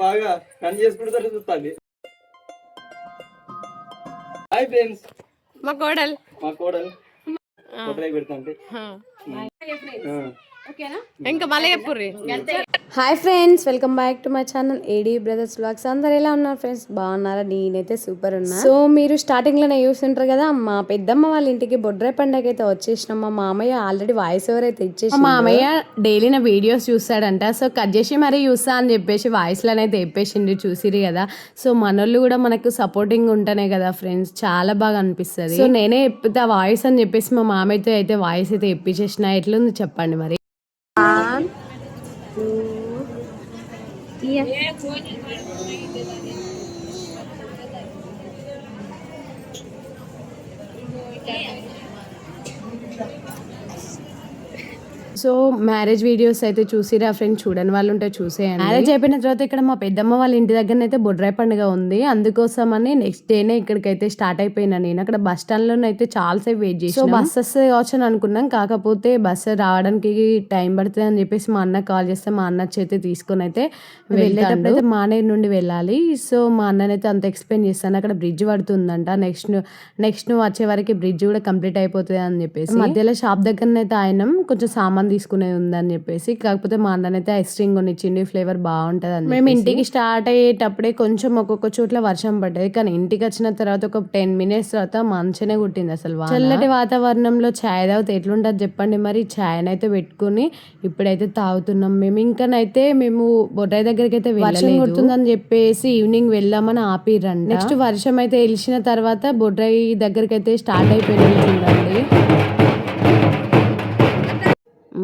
బాగా పని చేసుకుంటే చూస్తుంది. హాయ్ ఫ్రెండ్స్, మా కోడలు పెడతా అంటే ఇంకా మళ్ళీ చెప్పుర్రి. Hi friends, welcome back to my channel AD brothers vlogs. అందరు ఎలా ఉన్నారు ఫ్రెండ్స్? బాగున్నారా? నేనైతే సూపర్ ఉన్నా. సో మీరు స్టార్టింగ్ లోనే చూస్తుంటారు కదా, మా పెద్దమ్మ వాళ్ళ ఇంటికి బొడ్రాయి పండుగ అయితే వచ్చేసినాం. మా మామయ్య ఆల్రెడీ వాయిస్ ఓవర్ అయితే ఇచ్చేసి, మా మామయ్య డైలీ నా వీడియోస్ చూస్తాడంట. సో కట్ చేసి మరీ చూస్తా అని చెప్పేసి వాయిస్ లోనైతే చెప్పేసిండు. చూసిరి కదా. సో మనోళ్ళు కూడా మనకు సపోర్టింగ్ ఉంటేనే కదా ఫ్రెండ్స్ చాలా బాగా అనిపిస్తుంది. సో నేనే చెప్తా వాయిస్ అని చెప్పేసి మా మామయ్యతో అయితే వాయిస్ అయితే ఇప్పించేసిన. ఎట్లుంది చెప్పండి మరి. సో మ్యారేజ్ వీడియోస్ అయితే చూసిరా ఫ్రెండ్స్, చూడని వాళ్ళు ఉంటే చూసేయండి. మ్యారేజ్ అయిపోయిన తర్వాత ఇక్కడ మా పెద్దమ్మ వాళ్ళ ఇంటి దగ్గరనైతే బొడ్రాయి పండుగ ఉంది. అందుకోసమని నెక్స్ట్ డేనే ఇక్కడికైతే స్టార్ట్ అయిపోయినా. నేను అక్కడ బస్ స్టాండ్ లో అయితే చాలాసేపు వెయిట్ చేసి, సో బస్ వస్తుంది కావచ్చు అని అనుకున్నాం. కాకపోతే బస్సు రావడానికి టైం పడుతుంది అని చెప్పేసి మా అన్న కాల్ చేస్తే మా అన్న చేతి తీసుకొని అయితే వెళ్ళేటప్పుడు అయితే మానేరు నుండి వెళ్ళాలి. సో మా అన్ననైతే అంత ఎక్స్ప్లెయిన్ చేస్తాను. అక్కడ బ్రిడ్జ్ పడుతుందంట. నెక్స్ట్ నువ్వు వచ్చే వరకు బ్రిడ్జ్ కూడా కంప్లీట్ అయిపోతుంది అని చెప్పేసి మధ్యలో షాప్ దగ్గరనైతే ఆయన కొంచెం సామాన్ తీసుకునేది ఉందని చెప్పేసి, కాకపోతే మా అన్ననైతే ఐస్ క్రీమ్ కొనిచ్చిండి. ఫ్లేవర్ బాగుంటది అని. మేము ఇంటికి స్టార్ట్ అయ్యేటప్పుడే కొంచెం ఒక్కొక్క చోట్ల వర్షం పడ్డది, కానీ ఇంటికి వచ్చిన తర్వాత ఒక 10 minutes తర్వాత మంచిగానే కుట్టింది అసలు. చల్లటి వాతావరణంలో ఛాయ్ తాగితే ఎట్లుంటది చెప్పండి. మరి ఛాయ్ అయితే పెట్టుకుని ఇప్పుడైతే తాగుతున్నాం మేము. ఇంకానైతే మేము బొడ్రాయి దగ్గరికి అయితే వర్షం కొడుతుందని చెప్పేసి ఈవినింగ్ వెళ్దామని ఆపిరండి. నెక్స్ట్ వర్షం అయితే వెలిసిన తర్వాత బొడ్రాయి దగ్గరికి అయితే స్టార్ట్ అయిపోయింది. చూడండి,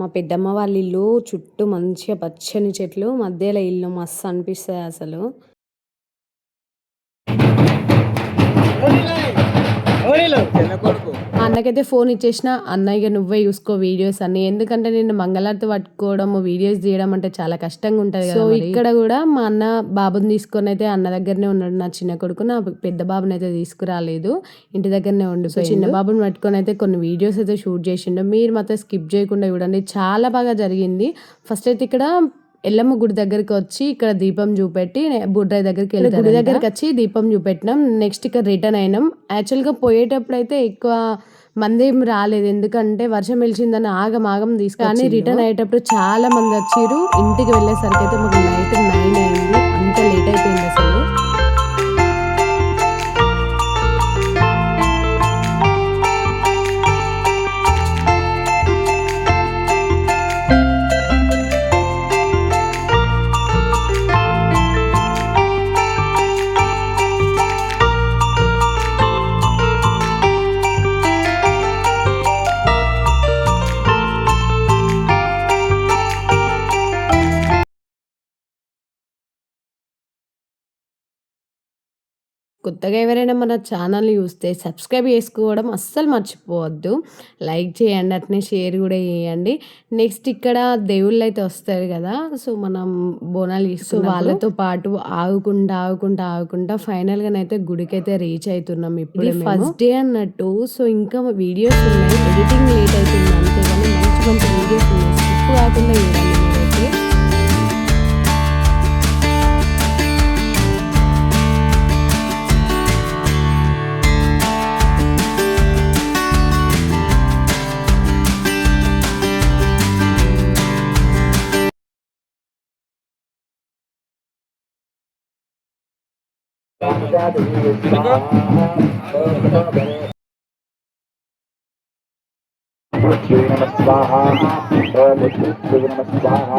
మా పెద్దమ్మ వాళ్ళ ఇల్లు చుట్టూ మంచిగా పచ్చని చెట్లు, మధ్యలో ఇల్లు మస్తు అనిపిస్తుంది అసలు. అన్నకైతే ఫోన్ ఇచ్చేసిన, అన్నయ్య నువ్వే చూసుకో వీడియోస్ అన్ని, ఎందుకంటే నేను మంగళారతి పట్టుకోవడం వీడియోస్ తీయడం అంటే చాలా కష్టంగా ఉంటుంది కదా. సో ఇక్కడ కూడా మా అన్న బాబుని తీసుకొని అయితే అన్న దగ్గరనే ఉన్నాడు. నా చిన్న కొడుకు నా పెద్ద బాబుని అయితే తీసుకురాలేదు, ఇంటి దగ్గరనే ఉండిపోయి చిన్న బాబుని పట్టుకొని అయితే కొన్ని వీడియోస్ అయితే షూట్ చేసిండు. మీరు మాత్రం స్కిప్ చేయకుండా చూడండి, చాలా బాగా జరిగింది. ఫస్ట్ అయితే ఇక్కడ ఎల్లమ్మ గుడి దగ్గరికి వచ్చి ఇక్కడ దీపం చూపెట్టి బొడ్రాయి దగ్గరికి వెళ్ళి గుడి దగ్గరికి వచ్చి దీపం చూపెట్టినాం. నెక్స్ట్ ఇక్కడ రిటర్న్ అయినాం. యాక్చువల్గా పోయేటప్పుడు అయితే ఎక్కువ మంది ఏం రాలేదు, ఎందుకంటే వర్షం వెలిచిందని ఆగం తీసుకొని. రిటర్న్ అయ్యేటప్పుడు చాలా మంది వచ్చిర్రు. ఇంటికి వెళ్ళేసరికి అయితే మాకు నైట్ 9 అయింది. అంత లేట్ అయిపోయింది అసలు. కొత్తగా ఎవరైనా మన ఛానల్ని చూస్తే సబ్స్క్రైబ్ చేసుకోవడం అస్సలు మర్చిపోవద్దు. లైక్ చేయండి, అట్నే షేర్ కూడా చేయండి. నెక్స్ట్ ఇక్కడ దేవుళ్ళు అయితే వస్తారు కదా, సో మనం బోనాలు తీసుకుని వాళ్ళతో పాటు ఆగుకుంటా ఫైనల్గానైతే గుడికి అయితే రీచ్ అవుతున్నాం. ఇప్పుడు ఫస్ట్ డే అన్నట్టు. సో ఇంకా వీడియోస్ ఉన్నాయి, ఎడిటింగ్ లేట్ అవుతుంది అంతే, కానీ మంచి వీడియోస్ ఉన్నాయి. స్కిప్ కాకుండా చూడండి మీరైతే.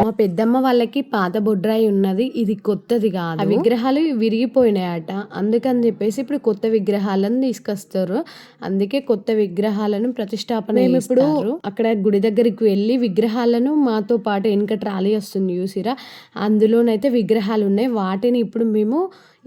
మా పెద్దమ్మ వాళ్ళకి పాత బొడ్రాయి ఉన్నది, ఇది కొత్తది కాదు. ఆ విగ్రహాలు విరిగిపోయినాయట, అందుకని చెప్పేసి ఇప్పుడు కొత్త విగ్రహాలను తీసుకొస్తారు. అందుకే కొత్త విగ్రహాలను ప్రతిష్టాపన. మేము ఇప్పుడు అక్కడ గుడి దగ్గరికి వెళ్ళి విగ్రహాలను మాతో పాటు వెనక ట్రాలీ వస్తుంది చూసిరా, అందులోనైతే విగ్రహాలు ఉన్నాయి. వాటిని ఇప్పుడు మేము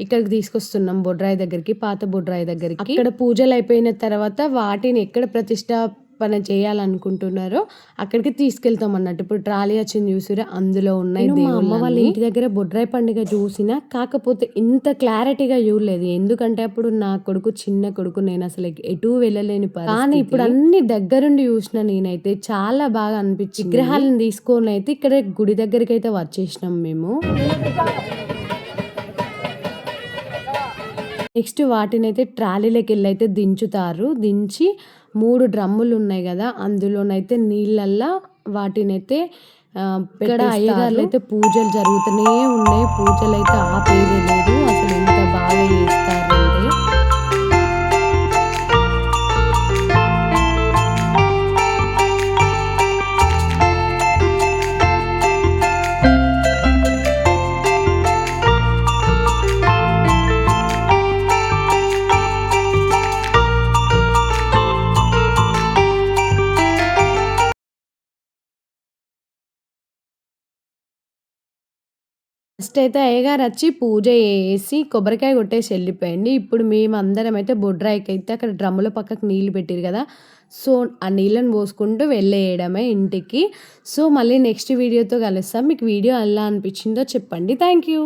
ఇక్కడికి తీసుకొస్తున్నాం బొడ్రాయి దగ్గరికి, పాత బొడ్రాయి దగ్గరికి. అక్కడ పూజలు అయిపోయిన తర్వాత వాటిని ఎక్కడ ప్రతిష్టాపన చేయాలనుకుంటున్నారో అక్కడికి తీసుకెళ్తాం అన్నట్టు. ఇప్పుడు ట్రాలీ వచ్చింది చూసిరా, అందులో ఉన్నాయి. మా అమ్మ వాళ్ళ ఇంటి దగ్గర బొడ్రాయి పండుగ చూసిన, కాకపోతే ఇంత క్లారిటీగా చూడలేదు, ఎందుకంటే అప్పుడు నా కొడుకు చిన్న కొడుకు, నేను అసలు ఎటు వెళ్ళలేని పరిస్థితి. కానీ ఇప్పుడు అన్ని దగ్గరుండి చూసిన నేనైతే చాలా బాగా అనిపించింది. విగ్రహాలను తీసుకొని అయితే ఇక్కడ గుడి దగ్గరికి అయితే వచ్చేసినాం మేము. నెక్స్ట్ వాటినైతే ట్రాలీలోకి వెళ్ళి అయితే దించుతారు. దించి 3 డ్రమ్ములు ఉన్నాయి కదా, అందులోనైతే నీళ్ళల్లా వాటినైతే ఇక్కడ అయ్యగారులు అయితే పూజలు జరుగుతూనే ఉన్నాయి. పూజలు అయితే ఆపేదే లేదు. అసలు ఎంత బాగా చేస్తారంటే ఫస్ట్ అయితే అయ్యగారు వచ్చి పూజ చేసి కొబ్బరికాయ కొట్టేసి వెళ్ళిపోయింది. ఇప్పుడు మేమందరం అయితే బొడ్రాయికి అయితే అక్కడ డ్రమ్ముల పక్కకు నీళ్ళు పెట్టారు కదా, సో ఆ నీళ్ళని పోసుకుంటూ వెళ్ళేయడమే ఇంటికి. సో మళ్ళీ నెక్స్ట్ వీడియోతో కలుస్తాం. మీకు వీడియో ఎలా అనిపించిందో చెప్పండి. Thank you.